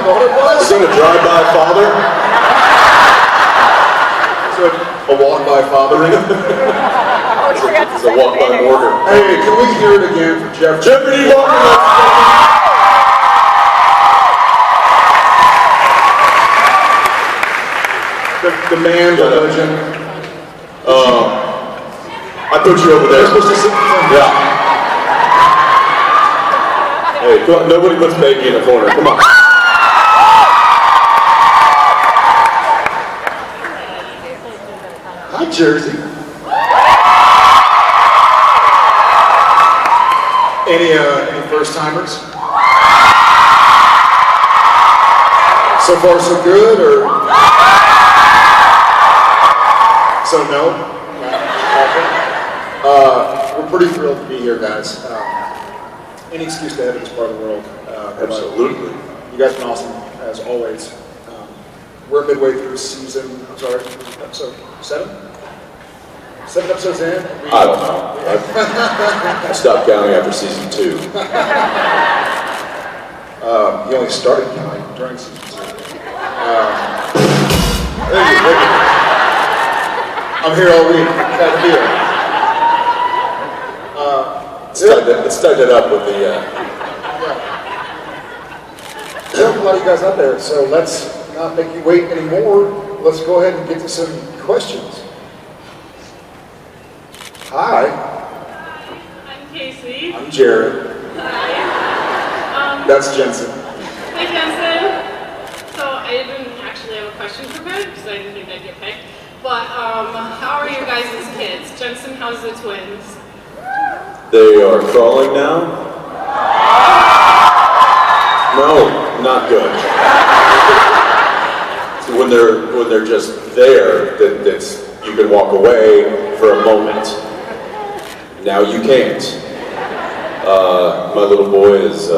what it was? Is it a drive-by father? Is it a walk-by fathering? It's a walk-by mortar. Hey, can we hear it again for Jeff? Jeopardy Walker! The man, the legend. I put you over there. You're supposed to sit in front. Yeah. Hey, come on, nobody puts baby in the corner. Come on. Hi, Jersey. Any first-timers? So far, so good, or? So no? We're pretty thrilled to be here, guys. Any excuse to heaven is part of the world. Absolutely. You guys have been awesome, as always. We're midway through season, I'm sorry, episode 7? 7 episodes in? I don't know. I stopped counting after season 2. He only started counting during season 2. I'm here all week. Glad to be here. Let's tighten it up with the... There are a lot of you guys out there, so let's not make you wait anymore. Let's go ahead and get to some questions. Hi. I'm Casey. I'm Jared. Hi. That's Jensen. Hi, Jensen. So I didn't actually have a question prepared because I didn't think I'd get picked. But how are you guys as kids? Jensen, how's the twins? They are crawling now? No, not good. So when they're just there, you can walk away for a moment. Now you can't. My little boy is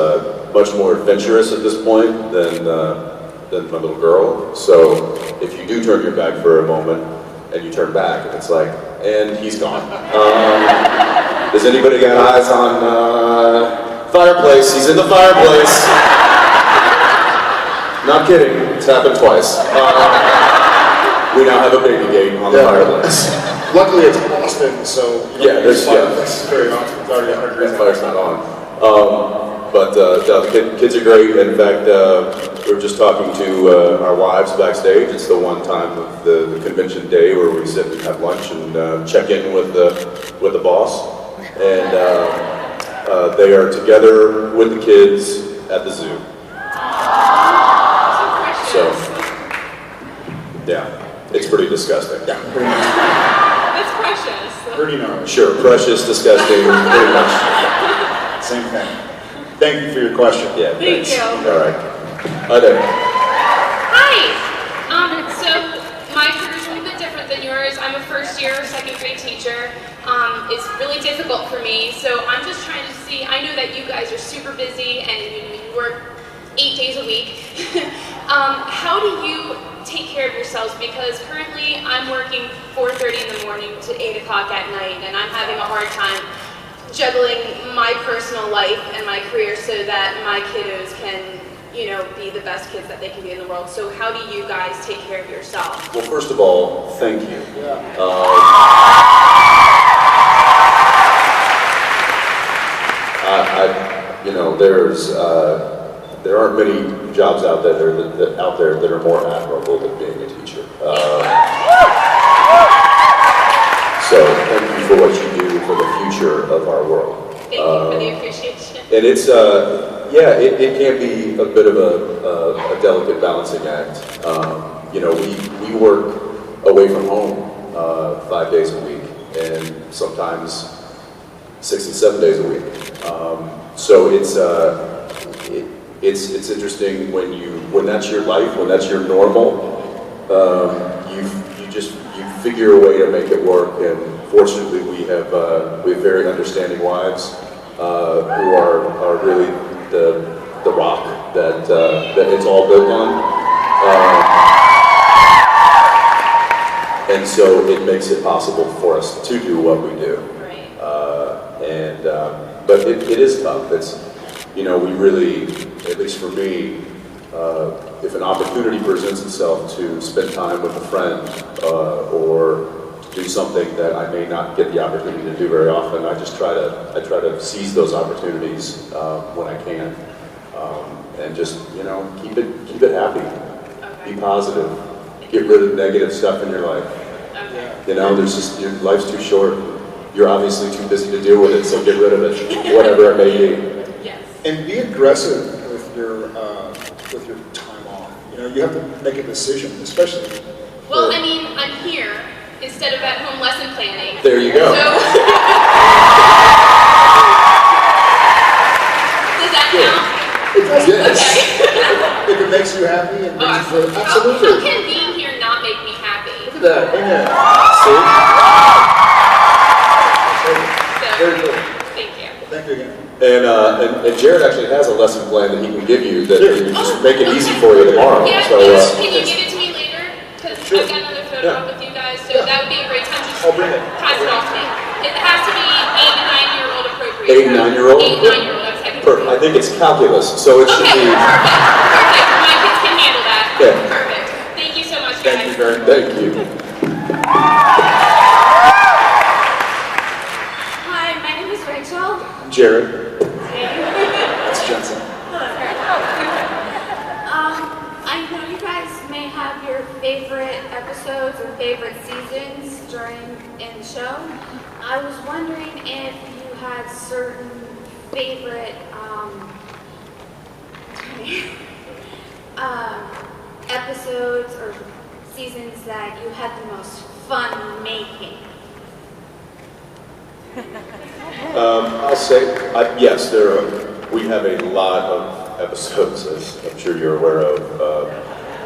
much more adventurous at this point than my little girl. So if you do turn your back for a moment and you turn back, it's like, and he's gone. Does anybody got eyes on fireplace? He's in the fireplace. Not kidding, it's happened twice. We now have a baby gate on the fireplace. Luckily it's Boston, so there's fireplace very often. It's already 100 degrees. The fire's not on. But the kids are great. In fact, we were just talking to our wives backstage. It's the one time of the convention day where we sit and have lunch and check in with the boss. And they are together with the kids at the zoo. So, yeah, it's pretty disgusting. Yeah, pretty much. That's precious. Pretty gnarly. Sure, precious, disgusting, pretty much. Same thing. Thank you for your question. Yeah, Thank thanks. you. All right. Hi there. Hi. So my career is a little bit different than yours. I'm a first-year, second-grade teacher. It's really difficult for me, so I'm just trying to see. I know that you guys are super busy and you work 8 days a week. How do you take care of yourselves? Because currently I'm working 4:30 in the morning to 8 o'clock at night, and I'm having a hard time juggling my personal life and my career so that my kiddos can, be the best kids that they can be in the world. So how do you guys take care of yourself? Well, first of all, thank you. There aren't many jobs out there that are more admirable than being a teacher. So thank you for what you do for the future of our world. Thank you for the appreciation. And it's, it can be a bit of a delicate balancing act. We work away from home 5 days a week, and sometimes 6 and 7 days a week. So it's interesting when that's your life, when that's your normal. You figure a way to make it work, and fortunately we have very understanding wives who are really the rock that it's all built on. And so it makes it possible for us to do what we do. Right. But it is tough. It's, we really, at least for me, if an opportunity presents itself to spend time with a friend or do something that I may not get the opportunity to do very often, I try to seize those opportunities when I can, and just keep it happy, be positive, get rid of negative stuff in your life. Your life's too short. You're obviously too busy to deal with it, so get rid of it, whatever it may be. Yes. And be aggressive with your time off. You have to make a decision, especially. Well, I mean, I'm here instead of at home lesson planning. There you go. So, does that count? It does. Yes. Okay. If it makes you happy and makes you feel, How absolutely. can being here not make me happy? Look at that. Amen. So, Very cool. thank you. Thank you again. And Jared actually has a lesson plan that he can give you that he can just make it easy for you tomorrow. Yeah, So, can you give it to me later? Because Sure. I've got another photo Yeah. up with you guys, so Yeah. that would be a great time. Just I'll bring it. pass it off to me. It has to be 8 to 9-year-old appropriate. 8 and 9-year-old? 8 and 9-year-old, that's technically. Perfect. I think it's calculus, so it should Okay, be. perfect. My kids can handle that. Yeah. Perfect. Thank you so much, guys. Thank you very much. Thank you. Hi, my name is Rachel. Jared. That's Jensen. I know you guys may have your favorite episodes or favorite seasons in the show. I was wondering if you had certain favorite episodes or seasons that you had the most fun making. I'll say, yes, we have a lot of episodes, as I'm sure you're aware of.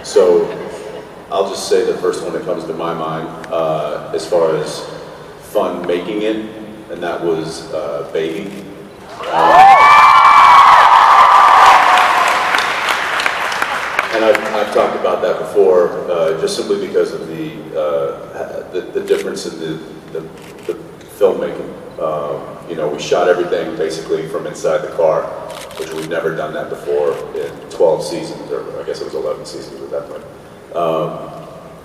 So I'll just say the first one that comes to my mind as far as fun making it, and that was Baby. And I've talked about that before, just simply because of the difference in the filmmaking. We shot everything basically from inside the car, which we've never done that before in 12 seasons, or I guess it was 11 seasons at that point.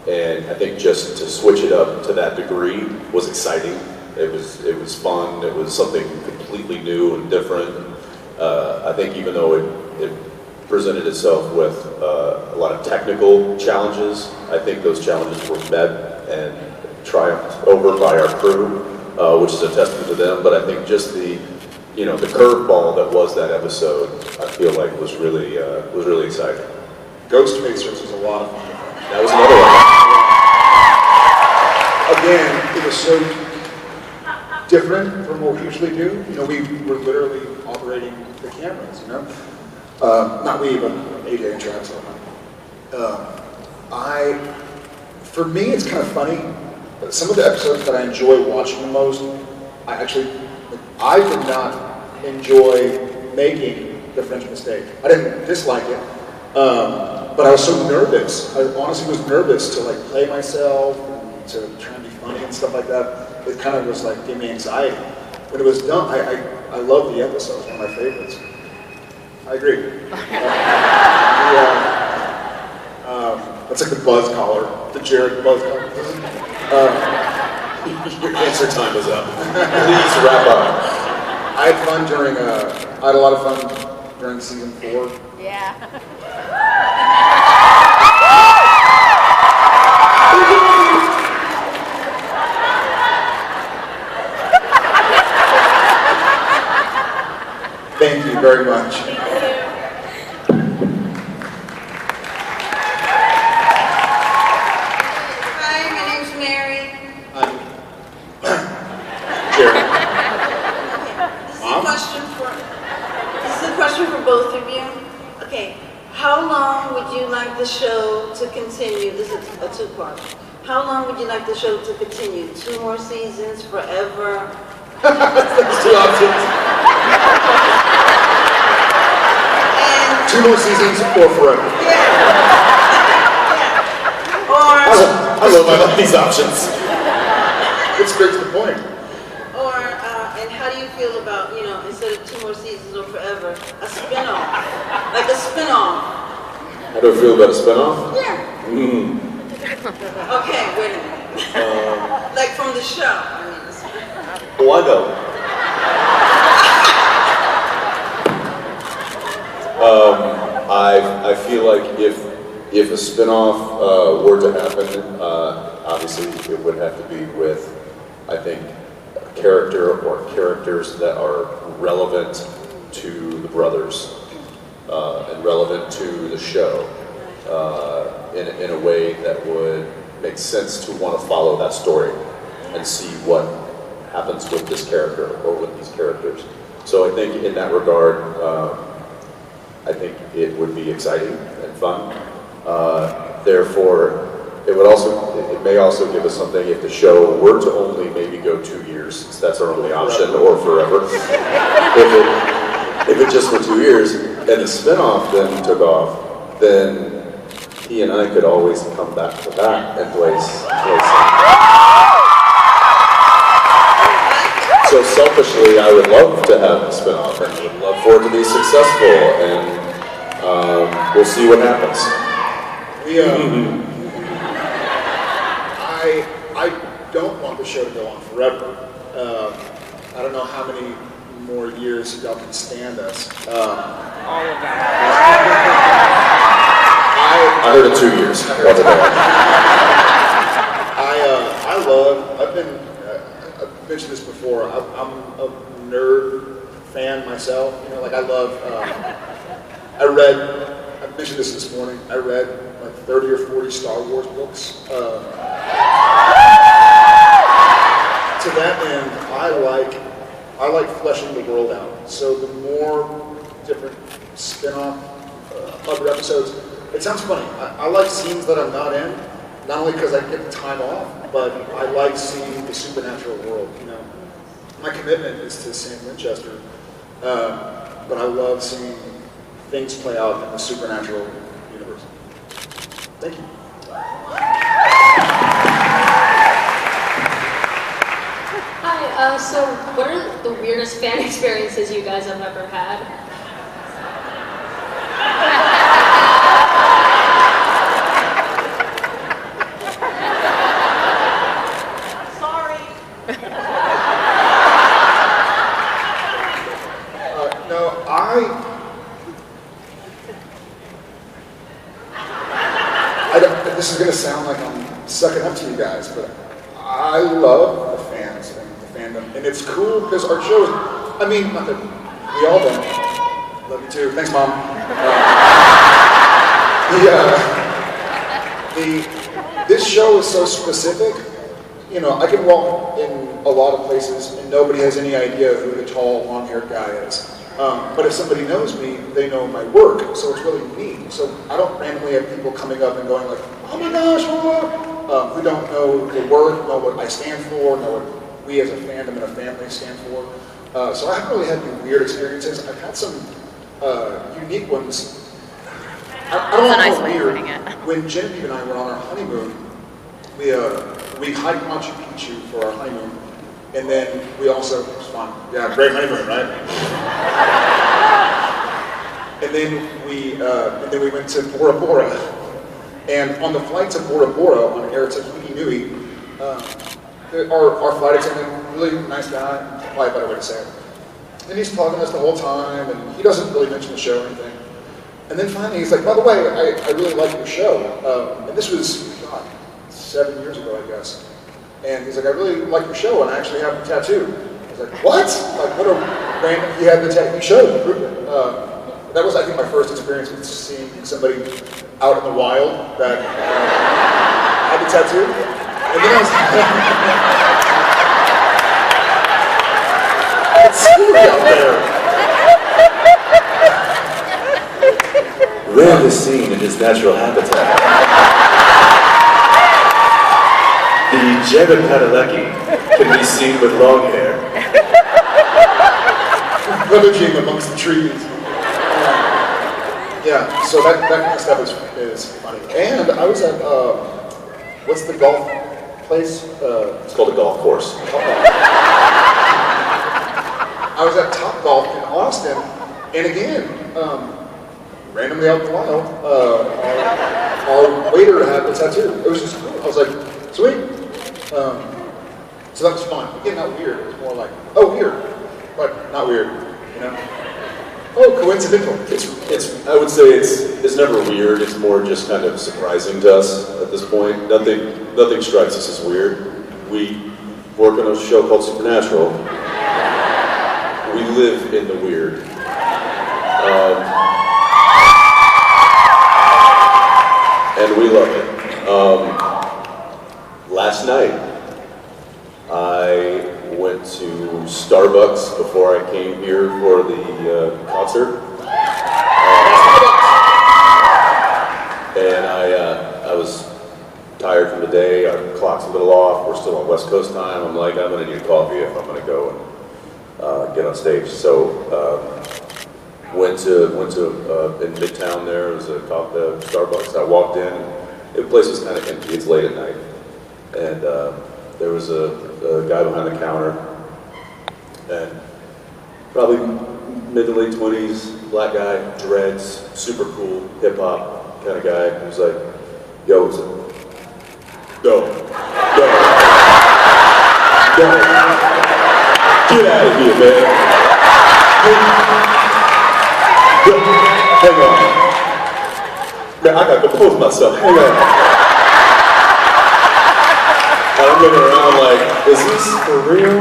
And I think just to switch it up to that degree was exciting. It was fun. It was something completely new and different. I think even though it presented itself with a lot of technical challenges, I think those challenges were met and triumphed over by our crew, which is a testament to them. But I think just the curveball that was that episode, I feel like was really exciting. Ghost Facers was a lot of fun. That was another one. Again, it was so different from what we usually do. We were literally operating the cameras, Not we, but AJ and Travis. For me, it's kind of funny. Some of the episodes that I enjoy watching the most, I did not enjoy making the French Mistake. I didn't dislike it, but I was so nervous. I honestly was nervous to play myself and to try and be funny and stuff like that. It kind of was gave me anxiety. When it was done, I loved the episode. It's one of my favorites. I agree. That's like the buzz collar, the Jared buzz collar. Your answer time is up. Please wrap up. I had a lot of fun during season 4. Yeah. Thank you very much. Hi, my name's Mary. I'm Jared. This is a question for both of you. Okay, how long would you like the show to continue? This is a two-part. How long would you like the show to continue? 2 more seasons, forever? There's 2 options. And 2 more seasons or forever. or I love these options. It's straight to the point. and how do you feel about, instead of 2 more seasons or forever, a spin-off? Like a spin-off. How do I feel about a spinoff? Yeah. Okay, wait a minute. Like from the show. Oh, I know. I feel like if a spinoff were to happen, obviously it would have to be with, I think, a character or characters that are relevant to the brothers and relevant to the show in a way that would make sense to want to follow that story and see what happens with this character or with these characters. So I think in that regard, I think it would be exciting and fun. Therefore, it may also give us something if the show were to only maybe go 2 years, since that's our only option, or forever. If it just were 2 years and the spinoff then took off, then he and I could always come back to back and place. So selfishly, I would love to have a spinoff and would love for it to be successful, and we'll see what happens. I don't want the show to go on forever. I don't know how many more years y'all can stand us. All of that. I heard it 2 years. I've mentioned this before. I'm a nerd fan myself. You know, like I love. I mentioned this morning. I read like 30 or 40 Star Wars books. To that end, I like fleshing the world out. So the more different spin-off other episodes, it sounds funny. I like scenes that I'm not in, not only because I get the time off, but I like seeing the supernatural world. You know, my commitment is to Sam Winchester, but I love seeing things play out in the supernatural universe. Thank you. Hi, so what are the weirdest fan experiences you guys have ever had? Sorry. No, I don't, this is going to sound like I'm sucking up to you guys, but I love the fans and the fandom, and it's cool because our show is, I mean, not that we all don't. Love you too. Thanks, Mom. This show is so specific. You know, I can walk in a lot of places and nobody has any idea who the tall, long-haired guy is. But if somebody knows me, they know my work, so it's really neat. So I don't randomly have people coming up and going like, oh my gosh, who don't know the work, know what I stand for, know what we as a fandom and a family stand for. So I haven't really had any weird experiences. I've had some unique ones. I don't want to call it weird. When Genevieve and I were on our honeymoon, we hiked Machu Picchu for our honeymoon, and then we also, it was fun. Yeah, great honeymoon, right? And then we went to Bora Bora, and on the flight to Bora Bora on Air Tahiti Nui, our flight attendant, really nice guy, probably a better way to say it. And he's talking to us the whole time, and he doesn't really mention the show or anything. And then finally he's like, by the way, I really like your show. And this was, God, 7 years ago, I guess. And he's like, I really like your show, and I actually have a tattoo. I was like, what? Like, what a random, you had the tattoo, you showed it, prove it. That was, I think, my first experience with seeing somebody out in the wild that had the tattoo. And then I was it's scary out there. Rarely seen in his natural habitat. The Jared Padalecki can be seen with long hair. Rummaging amongst the trees. Yeah, so that kind of stuff is funny. And I was at, what's the golf place? It's called a golf course. I was at Top Golf in Austin, and again, randomly out in the wild, a waiter to have a tattoo. It was just cool. I was like, sweet. So that was fun. Again, not weird. It was more like, oh, weird, but not weird, you know? Oh, coincidental. It's. I would say it's never weird. It's more just kind of surprising to us at this point. Nothing strikes us as weird. We work on a show called Supernatural. We live in the weird. And we love it. Last night, I went to Starbucks before I came here for the concert. And I was tired from the day. Our clock's a little off. We're still on West Coast time. I'm like, I'm going to need coffee if I'm going to go and get on stage. So went to in Midtown there. It was a Starbucks. I walked in. The place was kind of empty. It's late at night. And there was a guy behind the counter, and probably mid to late 20s, black guy, dreads, super cool, hip hop kind of guy. He was like, "Yo, what's up? Go, get out of here, man! Hang on, man, I gotta compose myself. Hang on." And I'm looking around like, is this for real?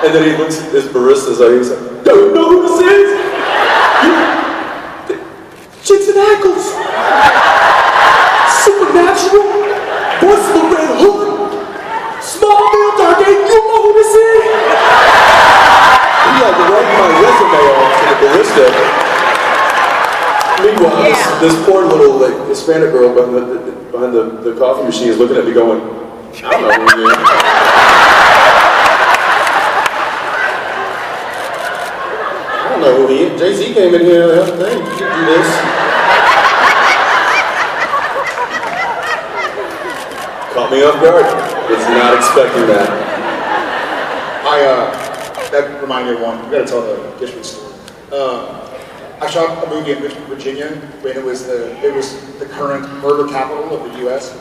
And then he looks at his baristas like, he's like, "Yo, you know who this is? Jensen Ackles! Supernatural! Voice of the Red Hood! Smallville, Dark Age, you know who this is?" He like wiped my resume off to the barista. Meanwhile, this poor little like Hispanic girl behind the coffee machine is looking at me going, "I don't know who you are." I don't know who he is. Jay-Z came in here the other day. You can do this. Caught me off guard. Was not expecting that. That reminded me of one. We gotta tell the Gishman story. I shot a movie in Richmond, Virginia, when it was the current murder capital of the U.S.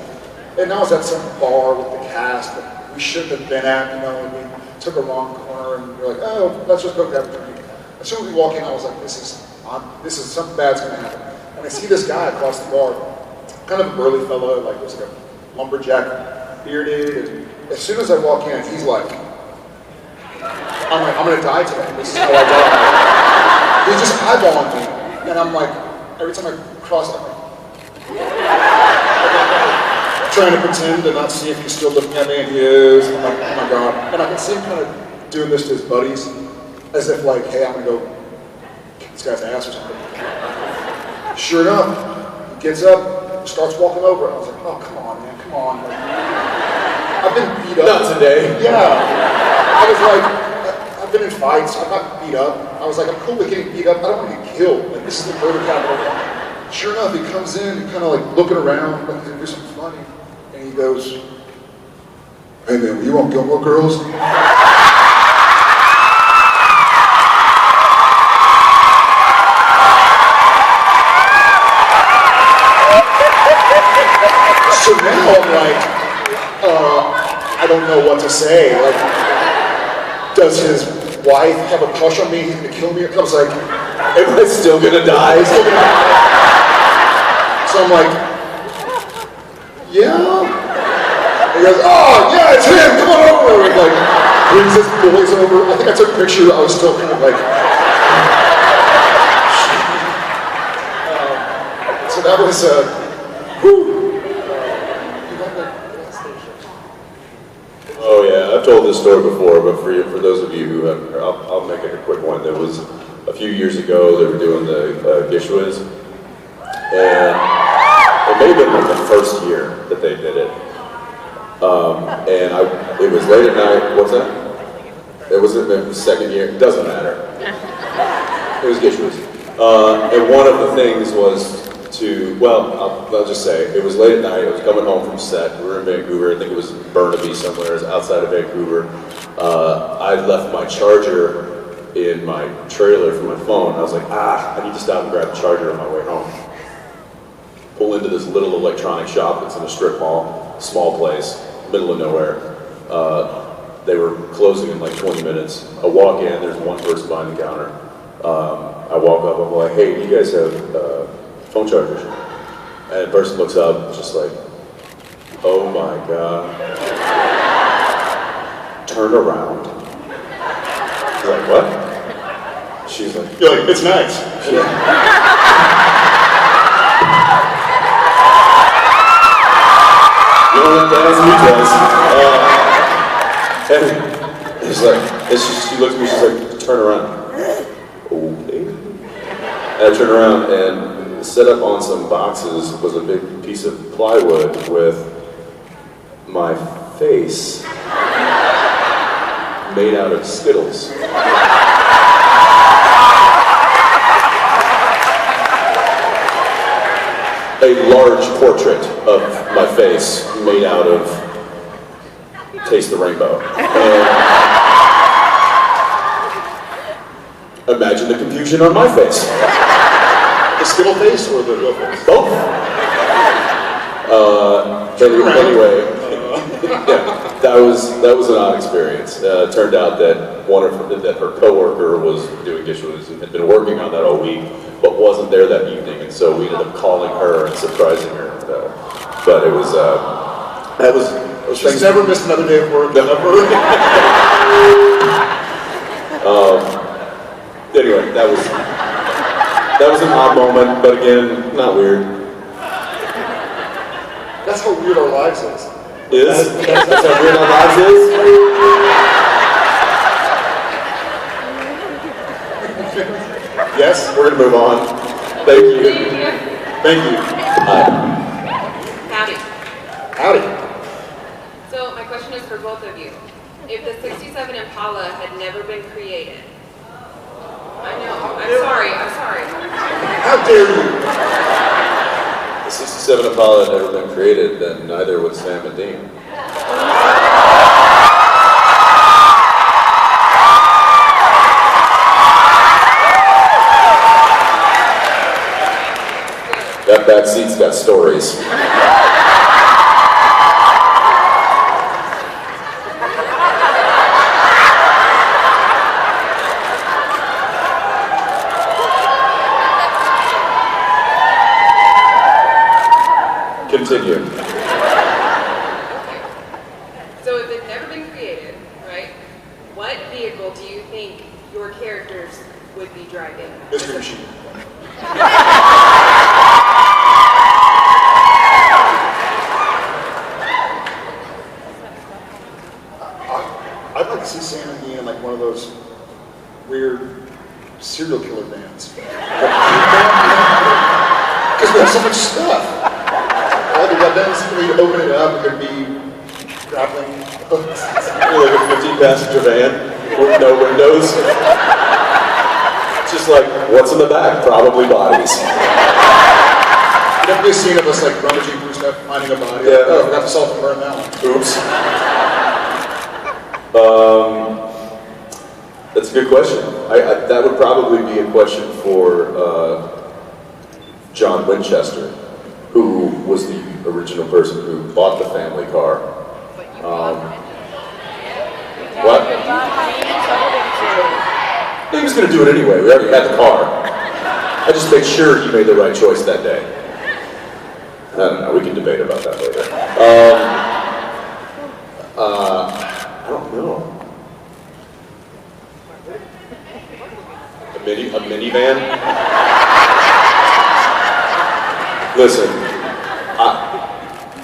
And I was at some bar with the cast that we shouldn't have been at, you know, and we took a wrong corner, and we were like, oh, let's just go grab a drink. As soon as we walk in, I was like, this is something bad's gonna happen. And I see this guy across the bar, kind of a burly fellow, like was like a lumberjack, bearded, and as soon as I walk in, he's like, I'm gonna die today. This is how I die. He's just eyeballing me, and I'm like, every time I cross, I'm like, trying to pretend to not see if he's still looking at me, and he is. I'm like, oh my god. And I can see him kind of doing this to his buddies, as if like, hey, I'm gonna go kick this guy's ass or something. Sure enough, he gets up, starts walking over. I was like, oh, come on, man, come on. Like, I've been beat up. Not today. Yeah. I was like, I've been in fights, I'm not beat up. I was like, I'm cool with getting beat up, I don't want to get killed. Like, this is the murder capital. Sure enough, he comes in, kind of like looking around, like he's gonna do something funny. And he goes, hey man, you want Gilmore Girls? So now I'm like, I don't know what to say. Like, does his wife have a crush on me? He's gonna kill me? I was like, am I still gonna die? So I'm like, yeah. He goes, oh yeah, it's him. Come on over. And like brings his boys over. I think I took a picture. I was still kind of like. So that was whew. Oh yeah, I've told this story before, but for those of you who haven't heard, I'll make it a quick one. There was a few years ago, they were doing the Gishwas, and it may have been like the first year that they did it. And it was late at night. What's that? It was in the second year. It doesn't matter. It was Gishwas, and one of the things was I'll just say, it was late at night, I was coming home from set, we were in Vancouver, I think it was Burnaby somewhere, it was outside of Vancouver. I left my charger in my trailer for my phone, I was like, I need to stop and grab the charger on my way home. pull into this little electronic shop that's in a strip mall, small place, middle of nowhere. They were closing in like 20 minutes. I walk in, there's one person behind the counter. I walk up, I'm like, hey, do you guys have phone chargers? And the person looks up, just like, oh my God. Turn around. I was like, what? She's like, You're like, it's nice. yeah. You don't have to ask me twice. And she's like, she looks at me, she's like, turn around. Okay. And I turn around and set up on some boxes was a big piece of plywood with my face made out of Skittles. A large portrait of my face made out of Taste the Rainbow. And imagine the confusion on my face. The Skittle face or the real face? Both. Anyway, yeah, that was an odd experience. It turned out that that her coworker was doing dishes and had been working on that all week, but wasn't there that evening, and so we ended up calling her and surprising her. But it was She's never missed another day of work. Never. Anyway, that was an odd moment, but again, not weird. That's how weird our lives is. That's how weird our lives is? Yes? We're gonna move on. Thank you. Thank you. Howdy. Howdy. So my question is for both of you. If the 67 Impala had never been created, I know, I'm sorry. How dare you? The 67 Impala had never been created, then neither would Sam and Dean. That back seat's got stories. Continue. So if they've never been created, right, what vehicle do you think your characters would be driving? Mystery Machine. I'd like to see Sam and Dean in like one of those weird serial killer bands. Because we have so much stuff. All the weapons, we'd open it up, it could be grappling hooks. Like a 15-passenger van with no windows. Just like, what's in the back? Probably bodies. You'd have to be a scene of us like rummaging through stuff, finding a body. Yeah. Oh, we have to salt and burn that one. Oops. That's a good question. That would probably be a question for John Winchester, who was the original person who bought the family car. What? He was going to do it anyway. We already had the car. I just made sure he made the right choice that day. I don't know. We can debate about that later. I don't know. A minivan? Listen,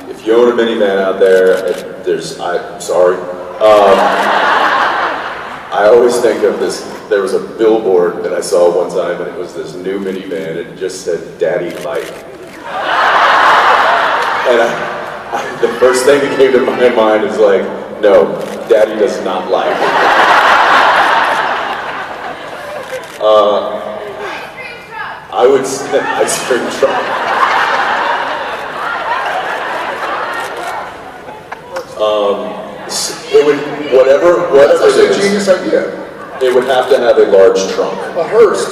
if you own a minivan out there, I'm sorry. I always think of this, there was a billboard that I saw one time and it was this new minivan, it just said, Daddy Like. And the first thing that came to my mind is like, no, Daddy does not like. I would say ice cream truck. It would, whatever That's it actually a is, genius idea. it would have to have a large trunk. A hearse.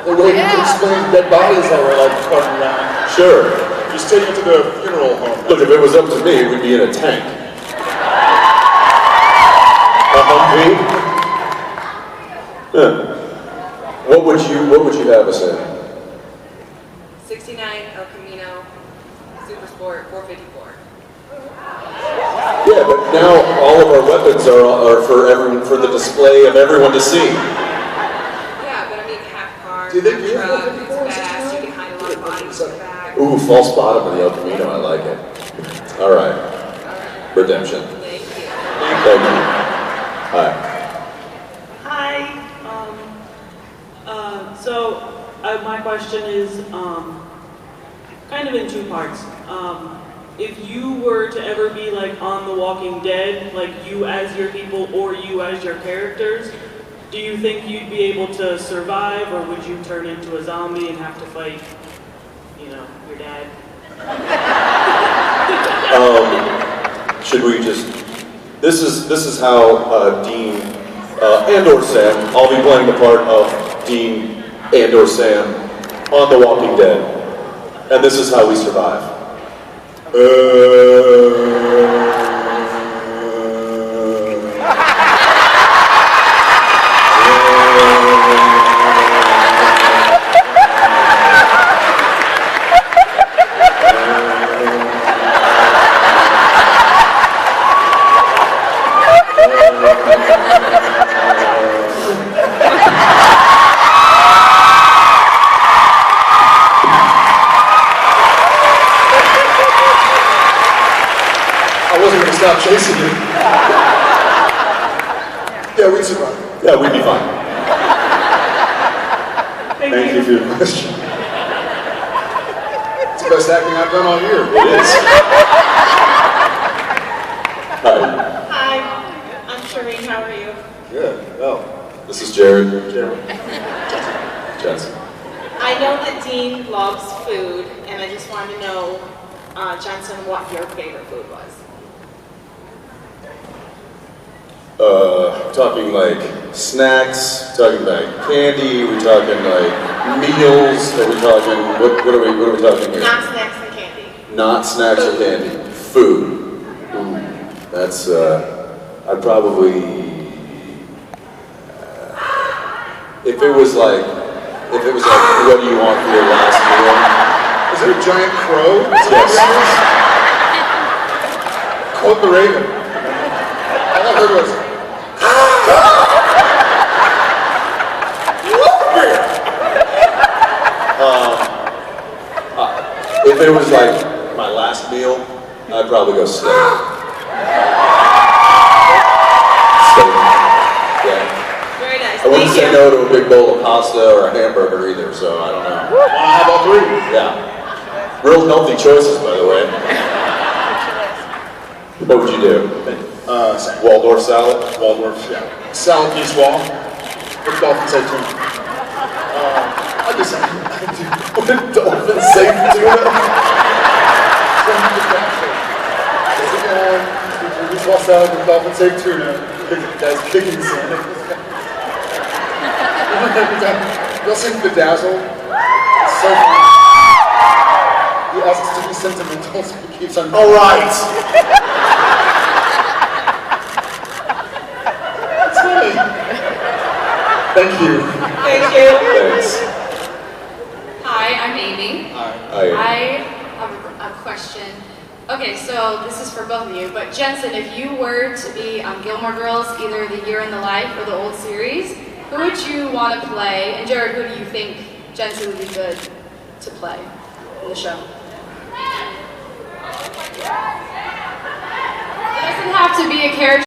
The way you can explain dead bodies that were like fucking around. Sure, Just take it to the funeral home. Look, if it was up to me, we'd be in a tank. A Humvee? Huh. What would you have us in? 69 El Camino Super Sport 454. Yeah, but now all of our weapons are for everyone, for the display of everyone to see. Yeah, but I mean half car, Do they half do truck, 454 it's fast, you can hide a lot of bodies in the back. Ooh, false bottom of the El Camino, I like it. All right. Redemption. Thank you. Thank you. Hi. Hi. My question is kind of in two parts. If you were to ever be like on The Walking Dead, like you as your people or you as your characters, do you think you'd be able to survive, or would you turn into a zombie and have to fight, you know, your dad? Should we just? This is how Dean and or Sam. I'll be playing the part of Dean and or Sam on The Walking Dead, and this is how we survive. Stop chasing you. Yeah, we'd survive. Yeah, we'd be fine. Thank you for your question. It's the best acting I've done all year. It is. Hi. Hi, I'm Shireen. How are you? Good. Oh, This is Jared. Jeremy. Jensen. I know that Dean loves food, and I just wanted to know, Jensen, what your favorite food was. Talking like snacks, talking like candy, we're talking like meals, are we talking, what are we talking here? Not snacks and candy. Not snacks or candy. Food. Ooh, that's, I'd probably, if it was like, what do you want for your last meal? Is it a giant crow? Yes. Quote the raven. All I heard was, if it was like my last meal, I'd probably go steak. Steak. Yeah. Very nice. I wouldn't Thank say you. no to a big bowl of pasta or a hamburger either, so I don't know. how about three? Yeah. Real healthy choices, by the way. What would you do? Same. Waldorf salad? Waldorf, yeah. Salad piece wall. What did dolphins say tuna? I'd be saying, what did dolphins say tuna? Piece wall salad with dolphins say tuna. Guys kicking sand. You'll sing Bedazzled. It's so funny. He asks to be sentimental, so he keeps on. All right. It's funny. Thank you. Thank you. Thanks. Hi, I'm Amy. Hi. I have a question. Okay, so this is for both of you, but Jensen, if you were to be on Gilmore Girls, either the Year in the Life or the old series, who would you want to play? And Jared, who do you think Jensen would be good to play in the show? It doesn't have to be a character